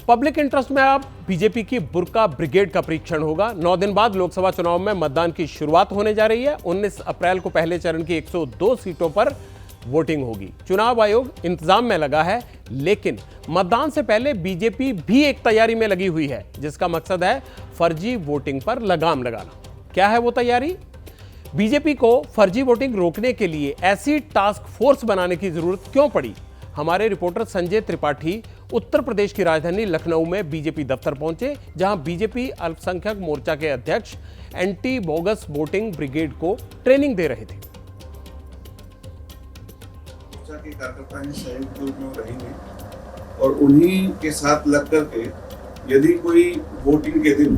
Public interest में अब BJP की बुर्का ब्रिगेड का परीक्षण होगा। 9 दिन बाद लोकसभा चुनाव में मतदान की शुरुआत होने जा रही है। 19 अप्रैल को पहले चरण की 102 सीटों पर वोटिंग होगी। चुनाव आयोग इंतजाम में लगा है, लेकिन मतदान से पहले बीजेपी भी एक तैयारी में लगी हुई है, जिसका मकसद है फर्जी वोटिंग पर लगाम लगाना। क्या है वो तैयारी? बीजेपी को फर्जी वोटिंग रोकने के लिए ऐसी टास्क फोर्स बनाने की जरूरत क्यों पड़ी? हमारे रिपोर्टर संजय त्रिपाठी उत्तर प्रदेश की राजधानी लखनऊ में बीजेपी दफ्तर पहुंचे, जहां बीजेपी अल्पसंख्यक मोर्चा के अध्यक्ष एंटी बोगस वोटिंग ब्रिगेड को ट्रेनिंग दे रहे थे। मोर्चा के कार्यकर्ता संयुक्त रूप में रहेंगे और उन्हीं के साथ लग करके यदि कोई वोटिंग के दिन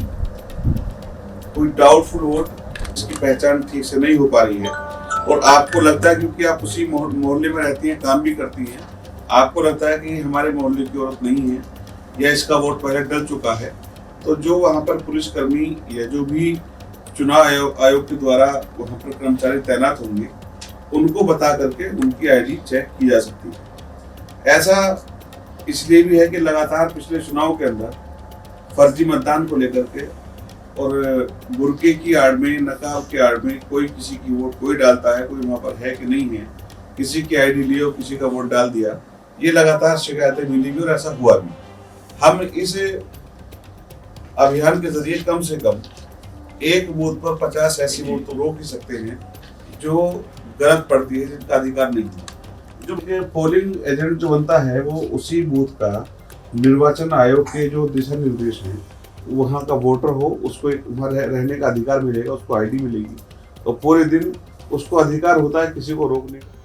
कोई डाउटफुल वोट जिसकी पहचान ठीक से नहीं हो पा रही है और आपको लगता है, क्योंकि आप उसी मोहल्ले में रहती हैं, काम भी करती हैं, आपको लगता है कि हमारे मोहल्ले की औरत नहीं है या इसका वोट पहले डल चुका है, तो जो वहाँ पर पुलिसकर्मी या जो भी चुनाव आयोग के द्वारा वहाँ पर कर्मचारी तैनात होंगे, उनको बता करके उनकी आईडी चेक की जा सकती है। ऐसा इसलिए भी है कि लगातार पिछले चुनाव के अंदर फर्जी मतदान को लेकर के और बुर्के की आड़ में, नकाब की आड़ में कोई किसी की वोट कोई डालता है, कोई वहाँ पर है कि नहीं है, किसी की आईडी लिए और किसी का वोट डाल दिया, ये लगातार शिकायतें मिली भी और ऐसा हुआ भी। हम इस अभियान के जरिए कम से कम एक बूथ पर 50 ऐसी वोट तो रोक ही सकते हैं जो गलत पड़ती है, जिनका अधिकार नहीं है। जो पोलिंग एजेंट जो बनता है वो उसी बूथ का निर्वाचन आयोग के जो दिशा निर्देश हैं, वहाँ का वोटर हो, उसको वहाँ रहने का अधिकार मिलेगा, उसको आईडी मिलेगी, तो पूरे दिन उसको अधिकार होता है किसी को रोकने का।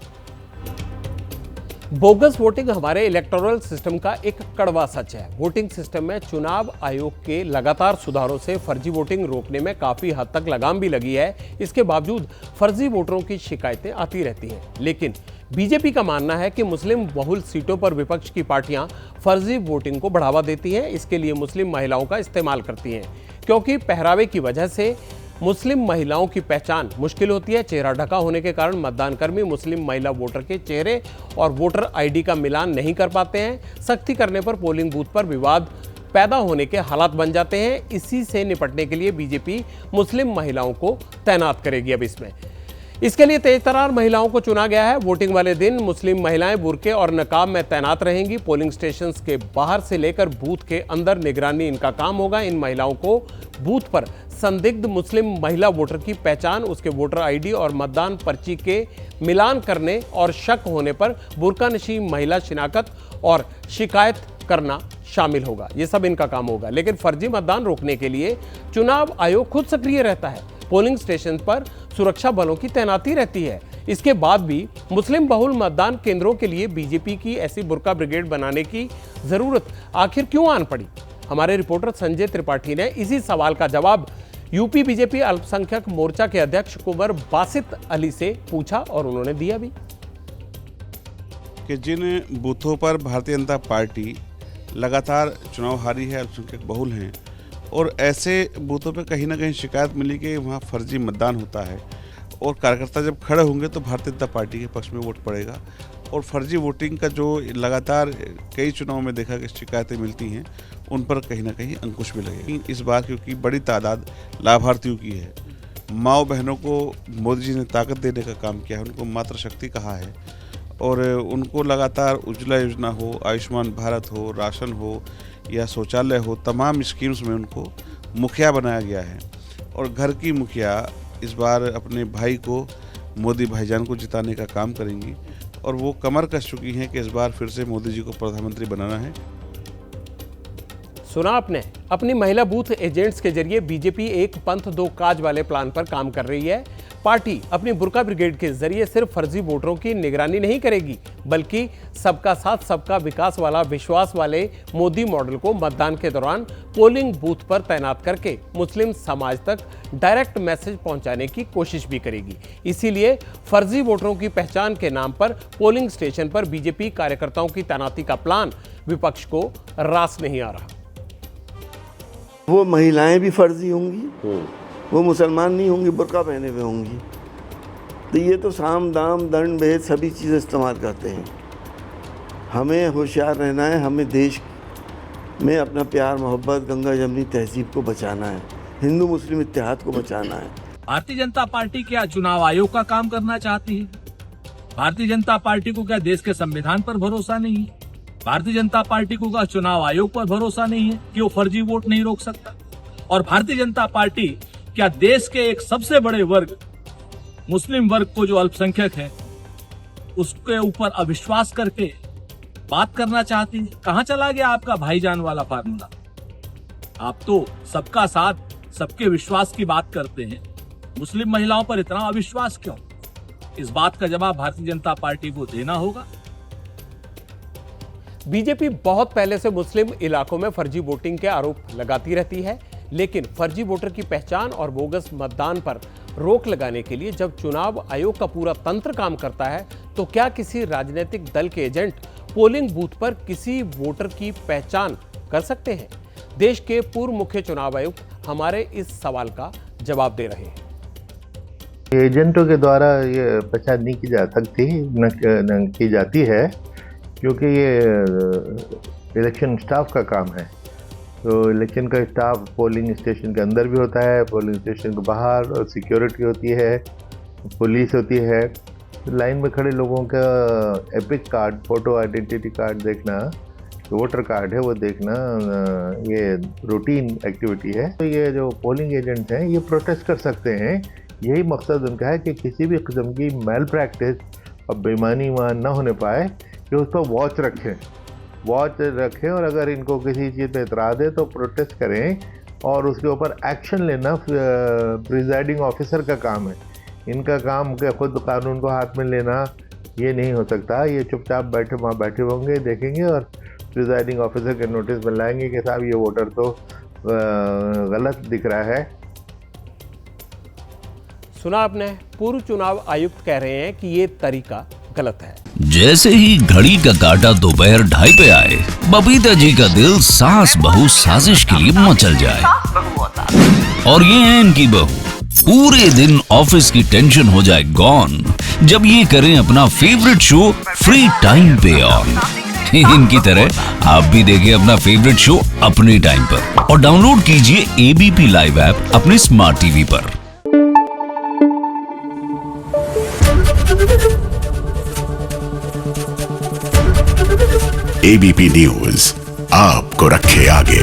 बोगस वोटिंग हमारे इलेक्टोरल सिस्टम का एक कड़वा सच है। वोटिंग सिस्टम में चुनाव आयोग के लगातार सुधारों से फर्जी वोटिंग रोकने में काफी हद तक लगाम भी लगी है। इसके बावजूद फर्जी वोटरों की शिकायतें आती रहती हैं। लेकिन बीजेपी का मानना है कि मुस्लिम बहुल सीटों पर विपक्ष की पार्टियां फर्जी वोटिंग को बढ़ावा देती हैं। इसके लिए मुस्लिम महिलाओं का इस्तेमाल करती हैं, क्योंकि पहरावे की वजह से मुस्लिम महिलाओं की पहचान मुश्किल होती है। चेहरा ढका होने के कारण मतदानकर्मी मुस्लिम महिला वोटर के चेहरे और वोटर आईडी का मिलान नहीं कर पाते हैं। सख्ती करने पर पोलिंग बूथ पर विवाद पैदा होने के हालात बन जाते हैं। इसी से निपटने के लिए बीजेपी मुस्लिम महिलाओं को तैनात करेगी। अब इसके लिए तेजतर्रार महिलाओं को चुना गया है। वोटिंग वाले दिन मुस्लिम महिलाएं बुर्के और नकाब में तैनात रहेंगी। पोलिंग स्टेशंस के बाहर से लेकर बूथ के अंदर निगरानी इनका काम होगा। इन महिलाओं को बूथ पर संदिग्ध मुस्लिम महिला वोटर की पहचान, उसके वोटर आईडी और मतदान पर्ची के मिलान करने और शक होने पर बुर्कानशी महिला शिनाख्त और शिकायत करना शामिल होगा। ये सब इनका काम होगा। लेकिन फर्जी मतदान रोकने के लिए चुनाव आयोग खुद सक्रिय रहता है। पोलिंग स्टेशन पर सुरक्षा बलों की तैनाती रहती है। इसके बाद भी मुस्लिम बहुल मतदान केंद्रों के लिए बीजेपी की ऐसी बुर्का ब्रिगेड बनाने की जरूरत आखिर क्यों आन पड़ी? हमारे रिपोर्टर संजय त्रिपाठी ने इसी सवाल का जवाब यूपी बीजेपी अल्पसंख्यक मोर्चा के अध्यक्ष कुंवर बासित अली से पूछा और उन्होंने दिया भी। कि जिन बूथों पर भारतीय जनता पार्टी लगातार चुनाव हारी है, अल्पसंख्यक बहुल हैं, और ऐसे बूथों पे कहीं ना कहीं शिकायत मिली कि वहाँ फर्जी मतदान होता है और कार्यकर्ता जब खड़े होंगे तो भारतीय जनता पार्टी के पक्ष में वोट पड़ेगा। और फर्जी वोटिंग का जो लगातार कई चुनाव में देखा कि शिकायतें मिलती हैं, उन पर कहीं ना कहीं अंकुश भी लगेगा। इस बार क्योंकि बड़ी तादाद लाभार्थियों की है, माओ बहनों को मोदी जी ने ताकत देने का काम किया है, उनको मातृशक्ति कहा है, और उनको लगातार उज्ज्वला योजना हो, आयुष्मान भारत हो, राशन हो या शौचालय हो, तमाम स्कीम्स में उनको मुखिया बनाया गया है। और घर की मुखिया इस बार अपने भाई को, मोदी भाईजान को जिताने का काम करेंगी और वो कमर कस चुकी हैं कि इस बार फिर से मोदी जी को प्रधानमंत्री बनाना है। सुना आपने, अपनी महिला बूथ एजेंट्स के जरिए बीजेपी एक पंथ दो काज वाले प्लान पर काम कर रही है। पार्टी अपनी बुर्का ब्रिगेड के जरिए सिर्फ फर्जी वोटरों की निगरानी नहीं करेगी, बल्कि सबका साथ सबका विकास वाला विश्वास वाले मोदी मॉडल को मतदान के दौरान पोलिंग बूथ पर तैनात करके मुस्लिम समाज तक डायरेक्ट मैसेज पहुंचाने की कोशिश भी करेगी। इसीलिए फर्जी वोटरों की पहचान के नाम पर पोलिंग स्टेशन पर बीजेपी कार्यकर्ताओं की तैनाती का प्लान विपक्ष को रास नहीं आ रहा। वो महिलाएं भी फर्जी होंगी, वो मुसलमान नहीं होंगी, बुर्का पहने हुए होंगी। तो ये तो साम दाम दंड भेद सभी चीज़ें इस्तेमाल करते हैं। हमें होशियार रहना है, हमें देश में अपना प्यार मोहब्बत गंगा जमनी तहजीब को बचाना है, हिंदू मुस्लिम इत्तेहाद को बचाना है। भारतीय जनता पार्टी क्या चुनाव आयोग का काम करना चाहती है? भारतीय जनता पार्टी को क्या देश के संविधान पर भरोसा नहीं है? भारतीय जनता पार्टी को क्या चुनाव आयोग पर भरोसा नहीं है कि वो फर्जी वोट नहीं रोक सकता? और भारतीय जनता पार्टी क्या देश के एक सबसे बड़े वर्ग मुस्लिम वर्ग को जो अल्पसंख्यक है उसके ऊपर अविश्वास करके बात करना चाहती है? कहां चला गया आपका भाईजान वाला फार्मूला? आप तो सबका साथ सबके विश्वास की बात करते हैं, मुस्लिम महिलाओं पर इतना अविश्वास क्यों? इस बात का जवाब भारतीय जनता पार्टी को देना होगा। बीजेपी बहुत पहले से मुस्लिम इलाकों में फर्जी वोटिंग के आरोप लगाती रहती है, लेकिन फर्जी वोटर की पहचान और बोगस मतदान पर रोक लगाने के लिए जब चुनाव आयोग का पूरा तंत्र काम करता है, तो क्या किसी राजनीतिक दल के एजेंट पोलिंग बूथ पर किसी वोटर की पहचान कर सकते हैं? देश के पूर्व मुख्य चुनाव आयुक्त हमारे इस सवाल का जवाब दे रहे हैं। एजेंटों के द्वारा ये पहचान नहीं की जा सकती, न की जाती है, क्योंकि ये इलेक्शन स्टाफ का काम है। तो इलेक्शन का स्टाफ पोलिंग स्टेशन के अंदर भी होता है, पोलिंग स्टेशन के बाहर, और सिक्योरिटी होती है, पुलिस होती है। लाइन में खड़े लोगों का epic card, photo identity card देखना, वोटर कार्ड है वो देखना, ये रूटीन एक्टिविटी है। तो ये जो पोलिंग एजेंट हैं ये प्रोटेस्ट कर सकते हैं। यही मकसद उनका है कि किसी भी किस्म की मैल प्रैक्टिस और बेईमानी वहाँ न होने पाए, कि उस पर वॉच रखें और अगर इनको किसी चीज़ पे एतराज़ है तो प्रोटेस्ट करें और उसके ऊपर एक्शन लेना प्रिजाइडिंग ऑफिसर का काम है। इनका काम के खुद कानून को हाथ में लेना ये नहीं हो सकता। ये चुपचाप वहाँ बैठे होंगे, देखेंगे और प्रिजाइडिंग ऑफिसर के नोटिस में लाएंगे कि साहब ये वोटर तो गलत दिख रहा है। सुना आपने, पूर्व चुनाव आयुक्त कह रहे हैं कि ये तरीका गलत है। जैसे ही घड़ी का काटा दोपहर 2:30 पे आए, बबीता जी का दिल सास बहू साजिश के लिए मचल जाए। और ये है इनकी बहू, पूरे दिन ऑफिस की टेंशन हो जाए गॉन जब ये करें अपना फेवरेट शो फ्री टाइम पे ऑन। इनकी तरह आप भी देखिए अपना फेवरेट शो अपने टाइम पर और डाउनलोड कीजिए एबीपी लाइव ऐप अपने स्मार्ट टीवी पर। एबीपी न्यूज आपको रखे आगे।